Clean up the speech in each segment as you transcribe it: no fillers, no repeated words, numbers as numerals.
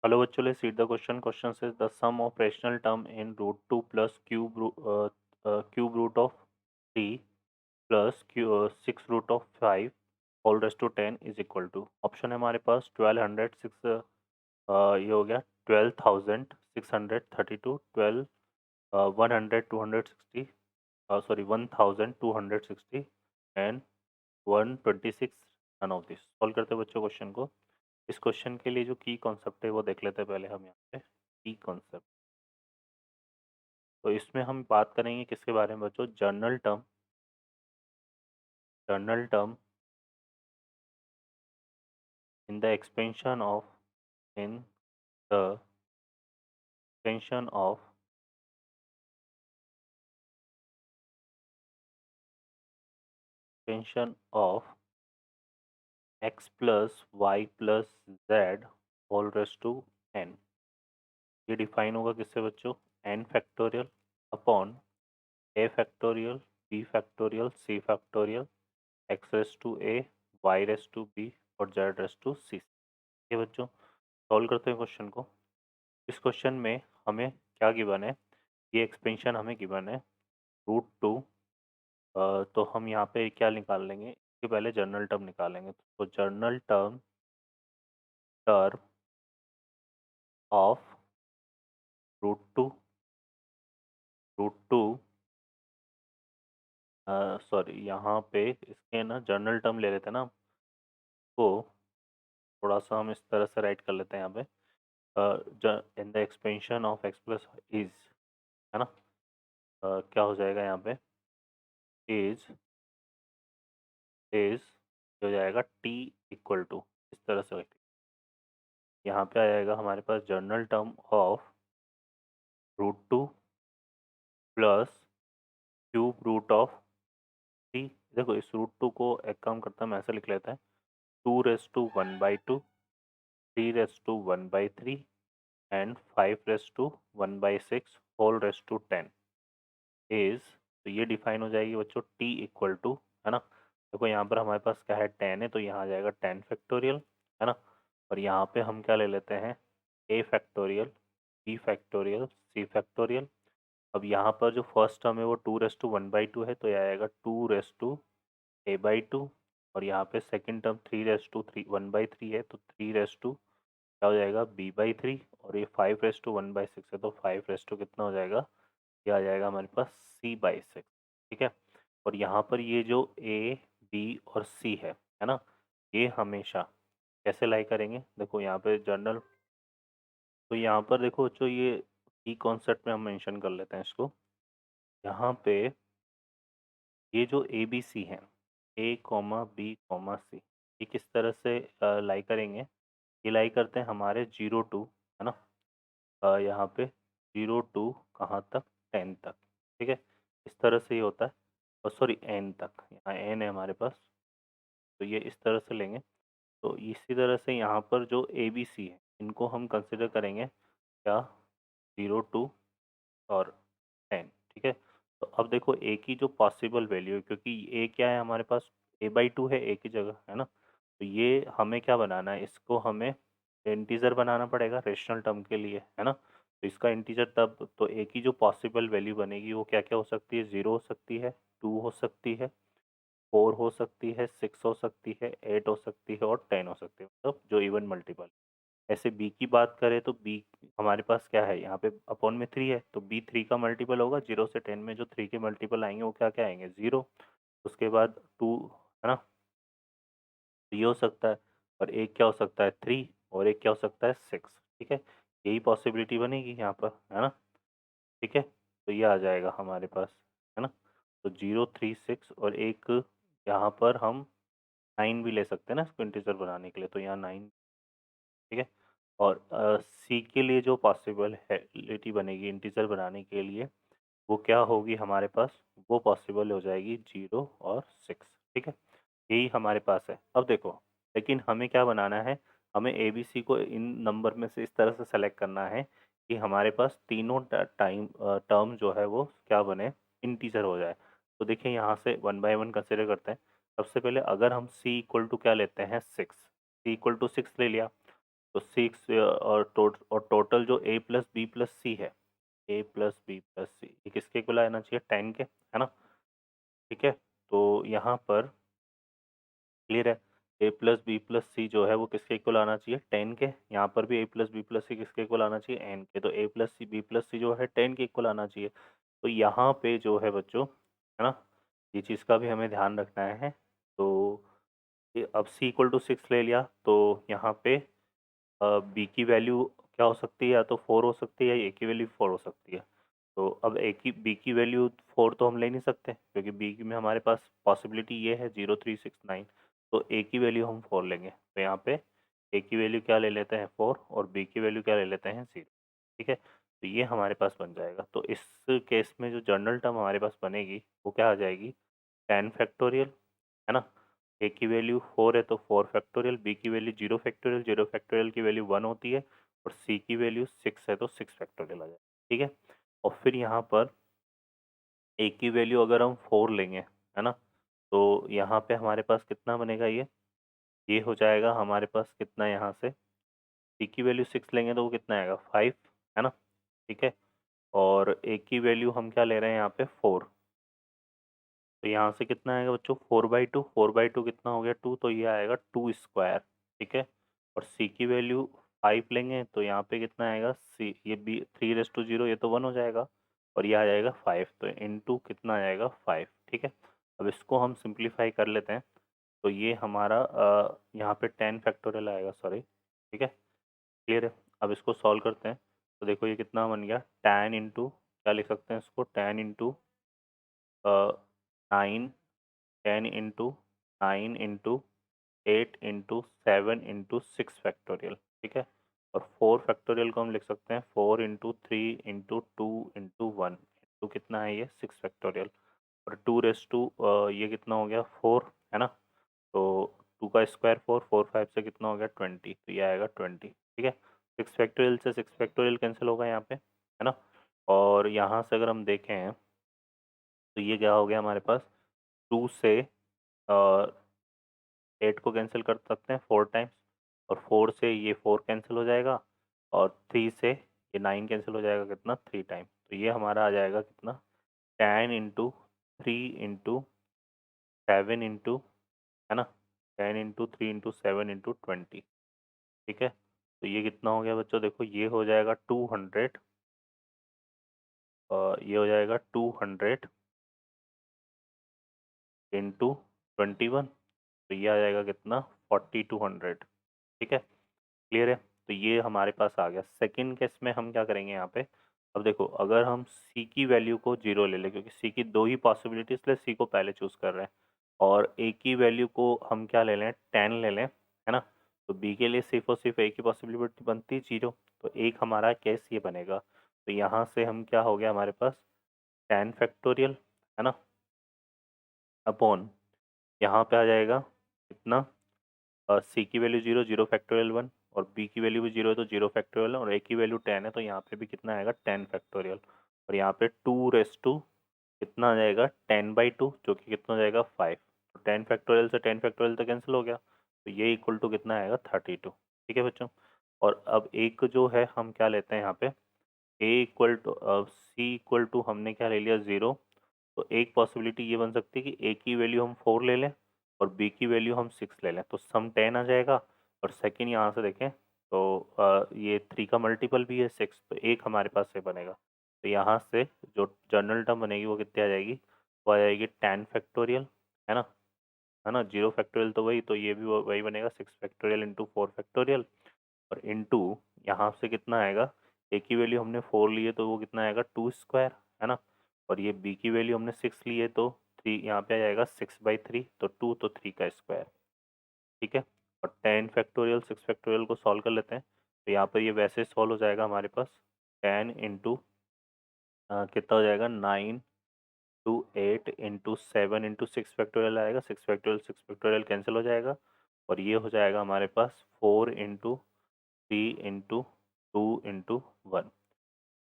Hello बच्चों, let's read the question. Question says the sum of rational term in root 2 plus cube root of 3 plus 6 root of 5 whole raised to 10 is equal to. Option है हमारे पास 1200 ये हो गया 12,632, 100 260, sorry 1,260 and 126. None of this. Solve करते हैं बच्चों question को. इस क्वेश्चन के लिए जो की कॉन्सेप्ट है वो देख लेते हैं पहले हम यहाँ पे. की कॉन्सेप्ट. तो इसमें हम बात करेंगे किसके बारे में बच्चों? General term. General term in the expansion of in the expansion of expansion of x plus y plus z whole raise to n. ये डिफाइन होगा किससे बच्चों? N factorial upon a factorial, b factorial, c factorial, x raise to a, y raise to b और z raise to c. ये बच्चों solve करते हैं question को. इस क्वेश्चन में हमें क्या गिवन है? ये एक्सपेंशन हमें गिवन है रूट टू. तो हम यहाँ पे क्या निकाल लेंगे? इसके पहले जर्नल टर्म निकालेंगे. तो general term term of root two sorry यहाँ पे इसके ना जर्नल टर्म ले लेते हैं ना. तो थोड़ा सा हम इस तरह से राइट कर लेते हैं यहाँ पे. इन the expansion of x plus is, है ना. क्या हो जाएगा यहाँ पे? इज हो जाएगा टी इक्वल टू. इस तरह से यहाँ पे आ जाएगा हमारे पास general term of root two plus cube root of three. देखो इस रूट टू को एक काम करता है, मैं ऐसे लिख लेता है 2 raise to 1/2, 3 raise to 1/3 and 5 raise to 1/6 whole raise to 10 is. तो ये डिफाइन हो जाएगी बच्चों टी इक्वल टू, है ना. देखो यहाँ पर हमारे पास क्या है? 10 है तो यहाँ आ जाएगा 10 फैक्टोरियल, है ना. और यहाँ पे हम क्या ले लेते हैं? ए factorial, b factorial, c factorial. अब यहाँ पर जो फर्स्ट टर्म है वो 2 रेस टू 1/2 है तो ये आएगा 2 रेस टू a/2. और यहाँ पे सेकंड टर्म 3 रेस टू 1/3 है तो 3 रेस टू क्या हो जाएगा? b/3. और ये 5 रेस टू 1/6 है तो 5 रेस टू कितना हो जाएगा? ये आ जाएगा हमारे पास c/6. ठीक है. और यहाँ पर ये जो a, b और c है ना, ये हमेशा कैसे लाई करेंगे? देखो यहाँ पे जर्नल. तो यहाँ पर देखो बच्चों ये की कॉन्सेप्ट में हम मेंशन कर लेते हैं इसको. यहाँ पे ये जो ए बी सी है, ए कॉमा बी कॉमा सी, ये किस तरह से लाई करेंगे? ये लाई करते हैं हमारे 0 टू, है ना. यहाँ पे 0 टू कहाँ तक? 10 तक. ठीक है. इस तरह से ये होता है. और सॉरी एन तक, यहाँ एन है हमारे पास. तो ये इस तरह से लेंगे. तो इसी तरह से यहाँ पर जो ए बी सी है इनको हम कंसिडर करेंगे क्या? 0 टू और 10. ठीक है. तो अब देखो ए की जो पॉसिबल वैल्यू है, क्योंकि ए क्या है हमारे पास? a/2 है ए की जगह, है ना. तो ये हमें क्या बनाना है? इसको हमें इंटीजर बनाना पड़ेगा रेशनल टर्म के लिए, है ना. तो इसका इंटीजर तब तो ए की जो पॉसिबल वैल्यू बनेगी वो क्या क्या हो सकती है? 0 हो सकती है, 2 हो सकती है, 4 हो सकती है, 6 हो सकती है, 8 हो सकती है और 10 हो सकती है, मतलब जो इवन मल्टीपल. ऐसे बी की बात करें तो बी हमारे पास क्या है? यहाँ पे अपॉन में 3 है तो बी 3 का मल्टीपल होगा. 0 से 10 में जो 3 के मल्टीपल आएंगे वो क्या क्या आएंगे? 0. उसके बाद 2, है ना. तो ये हो सकता है. और एक क्या हो सकता है? 3. और एक क्या हो सकता है? 6. ठीक है. यही पॉसिबिलिटी बनेगी यहाँ पर, है ना. ठीक है. तो ये आ जाएगा हमारे पास, है ना. तो 0 3 6 और एक यहाँ पर हम 9 भी ले सकते हैं ना इसको इंटीजर बनाने के लिए. तो यहाँ 9. ठीक है. और सी के लिए जो पॉसिबिलिटी बनेगी इंटीजर बनाने के लिए वो क्या होगी हमारे पास? वो पॉसिबल हो जाएगी 0 और 6. ठीक है. यही हमारे पास है. अब देखो, लेकिन हमें क्या बनाना है? हमें ए बी सी को इन नंबर में से इस तरह से सेलेक्ट करना है कि हमारे पास तीनों टर्म जो है वो क्या बने? इंटीजर हो जाए. तो देखिए यहाँ से 1/1 कंसिडर करते हैं. सबसे पहले अगर हम c इक्वल टू क्या लेते हैं? 6. c इक्वल टू 6 ले लिया. तो 6 और टोटल जो a प्लस बी प्लस सी है, a प्लस बी प्लस सी, ये किसके इक्वल आना चाहिए? 10 के, है ना? ठीक है, तो यहाँ पर क्लियर है, a plus B plus C जो है वो किसके इक्वल आना चाहिए? 10 के। यहाँ पर भी a plus B plus C किसके इक्वल आना चाहिए? n के। तो a plus C B plus C जो है 10 के इक्वल आना चाहिए। तो यहाँ पे जो है बच्चों, है ना, ये चीज़ का भी हमें ध्यान रखना है। तो अब c इक्वल टू 6 ले लिया, तो यहाँ पे b की वैल्यू क्या हो सकती है? या तो 4 हो सकती है, या a की वैल्यू 4 हो सकती है। तो अब b की वैल्यू 4 तो हम ले नहीं सकते, क्योंकि b में हमारे पास पॉसिबिलिटी ये है 0 3 6 9। तो a की वैल्यू हम 4 लेंगे। तो यहाँ पे a की वैल्यू क्या ले लेते हैं? 4, और b की वैल्यू क्या ले लेते हैं? 0। ठीक है, तो ये हमारे पास बन जाएगा। तो इस केस में जो जनरल टर्म हमारे पास बनेगी वो क्या आ जाएगी? 10 फैक्टोरियल, है ना? a की वैल्यू 4 है तो 4 फैक्टोरियल, b की वैल्यू 0 फैक्टोरियल, 0 फैक्टोरियल की वैल्यू 1 होती है, और c की वैल्यू 6 है तो 6 फैक्टोरियल आ जाएगा। ठीक है, और फिर यहाँ पर a की वैल्यू अगर हम 4 लेंगे, है ना, तो यहाँ पे हमारे पास कितना बनेगा? ये हो जाएगा हमारे पास कितना यहाँ से? c की वैल्यू 6 लेंगे तो वो कितना आएगा? 5, है ना? ठीक है, और a की वैल्यू हम क्या ले रहे हैं यहाँ पे? 4। तो यहाँ से कितना आएगा बच्चों? 4/2। 4/2 कितना हो गया? 2, तो ये आएगा 2 स्क्वायर। ठीक है, और c की वैल्यू 5 लेंगे तो यहाँ पे कितना आएगा? c, ये बी 3/0, ये तो 1 हो जाएगा, और ये आ जाएगा 5, तो इनटू कितना आ जाएगा? 5। ठीक है, अब इसको हम सिंप्लीफाई कर लेते हैं। तो ये हमारा यहाँ पे 10 फैक्टोरियल आएगा, सॉरी। ठीक है, क्लियर है? अब इसको सॉल्व करते हैं। तो देखो ये कितना बन गया? 10 इंटू, क्या लिख सकते हैं इसको? 10 into 9, 10 into 9 into 8 into 7 into 6 factorial. ठीक है, और 4 फैक्टोरियल को हम लिख सकते हैं 4 इंटू 3 इंटू 2 इंटू 1 इंटू कितना है ये? 6 फैक्टोरियल, और 2 ये कितना हो गया? 4, है ना? तो 2 का स्क्वायर 4, 4 5 से कितना हो गया? 20, तो ये आएगा 20। ठीक है, 6 फैक्टोरियल से 6 फैक्टोरियल कैंसिल होगा यहाँ पे, है ना? और यहाँ से अगर हम देखें तो ये क्या हो गया हमारे पास? 2 से 8 को कैंसिल कर सकते हैं 4 टाइम्स, और 4 से ये 4 कैंसिल हो जाएगा, और 3 से ये 9 कैंसिल हो जाएगा, कितना? 3 टाइम। तो ये हमारा आ जाएगा कितना? 10 इंटू 3 इंटू 7 इंटू, है ना, 10 इंटू 3 इंटू 7 इंटू 20। ठीक है, तो ये कितना हो गया बच्चों? देखो ये हो जाएगा 200, ये हो जाएगा 200 इंटू 21, तो ये आ जाएगा कितना? 4200। ठीक है, क्लियर है? तो ये हमारे पास आ गया। सेकंड केस में हम क्या करेंगे यहाँ पे? अब देखो, अगर हम c की वैल्यू को 0 ले लें, क्योंकि c की 2 ही पॉसिबिलिटी, इसलिए c को पहले चूज कर रहे हैं, और a की वैल्यू को हम क्या ले लें? 10 ले लें, है ना? तो b के लिए सिर्फ और सिर्फ a की पॉसिबिलिटी बनती है 0, तो एक हमारा केस ये बनेगा। तो यहाँ से हम क्या हो गया हमारे पास? 10 फैक्टोरियल, है ना, अपॉन यहाँ पे आ जाएगा कितना? सी की वैल्यू 0, 0 फैक्टोरियल 1, और बी की वैल्यू भी 0 है तो 0 फैक्टोरियल, और ए की वैल्यू 10 है तो यहाँ पे भी कितना आएगा? 10 फैक्टोरियल, और यहाँ पे 2 कितना आ जाएगा? 10/2, जो कि कितना हो जाएगा? 5। तो 10 फैक्टोरियल से 10 फैक्टोरियल तो कैंसिल हो गया, तो ये इक्वल टू कितना आएगा? 32। ठीक है बच्चों, और अब एक जो है हम क्या लेते हैं यहाँ पे? A equal to C equal to हमने क्या ले लिया? 0। तो एक पॉसिबिलिटी ये बन सकती है कि ए की वैल्यू हम 4 ले लें, और बी की वैल्यू हम 6 ले लें, तो सम 10 आ जाएगा। और सेकंड यहाँ से देखें तो ये 3 का मल्टीपल भी है 6, तो एक हमारे पास से बनेगा। तो यहाँ से जो जनरल टर्म बनेगी वो कितनी आ जाएगी? वो आ जाएगी 10 फैक्टोरियल, है ना, 0 फैक्टोरियल तो वही, तो ये भी वही बनेगा 6 फैक्टोरियल इंटू 4 फैक्टोरियल, और इनटू यहाँ से कितना आएगा? ए की वैल्यू हमने 4 ली है तो वो कितना आएगा? 2 स्क्वायर, है ना, और ये बी की वैल्यू हमने 6 ली है तो 3 यहाँ पे आ जाएगा 6/3, तो 2 तो 3 का स्क्वायर। ठीक है, और 10 फैक्टोरियल 6 फैक्टोरियल को सॉल्व कर लेते हैं। तो यहाँ पर ये वैसे सॉल्व हो जाएगा हमारे पास 10 इंटू कितना हो जाएगा? 9 टू 8 इंटू 7 इंटू 6 फैक्टोरियल आएगा, 6 फैक्टोरियल कैंसिल हो जाएगा, और ये हो जाएगा हमारे पास 4 इंटू 3 इंटू 2 इंटू 1।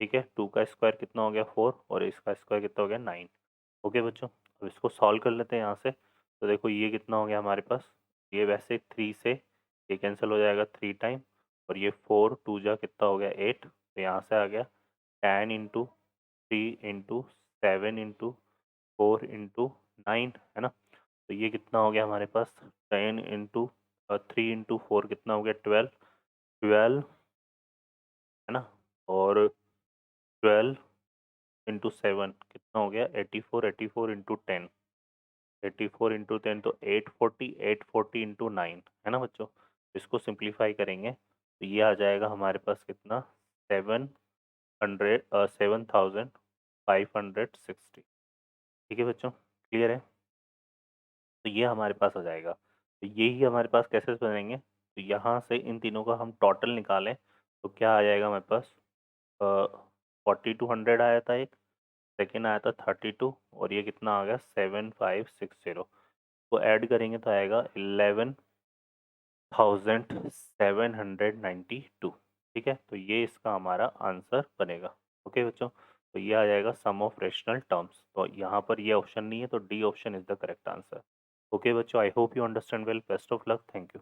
ठीक है, 2 का स्क्वायर कितना हो गया? 4, और इसका स्क्वायर कितना हो गया? 9। ओके बच्चों, अब इसको सॉल्व कर लेते हैं यहाँ से। तो देखो ये कितना हो गया हमारे पास? ये वैसे 3 से ये कैंसिल हो जाएगा 3 टाइम, और ये 4 2 जा कितना हो गया 8, तो यहाँ से आ गया 10 इंटू 3 इंटू 7 इंटू 4 इंटू 9, है ना। तो ये कितना हो गया हमारे पास 10 इंटू 3 इंटू 4 कितना हो गया 12, 12 है ना। और 12 इंटू 7 कितना हो गया 84, 84 इंटू 10, 84 इंटू 10 तो 840, 840 इंटू 9, है ना बच्चों। इसको सिंप्लीफाई करेंगे तो ये आ जाएगा हमारे पास कितना 7,560। ठीक है बच्चों, क्लियर है। तो ये हमारे पास आ जाएगा, तो यही हमारे पास कैसे बनेंगे, तो यहाँ से इन तीनों का हम टोटल निकालें तो क्या आ जाएगा हमारे पास 4200 आया था एक, सेकेंड आया था 32, और ये कितना आ गया 7560, तो ऐड करेंगे तो आएगा 11,792। ठीक है, तो ये इसका हमारा आंसर बनेगा। ओके बच्चों, तो ये आ जाएगा सम ऑफ रेशनल टर्म्स, तो यहाँ पर ये ऑप्शन नहीं है तो D option is the correct answer. Okay बच्चों, I hope you understand well, best of luck, thank you.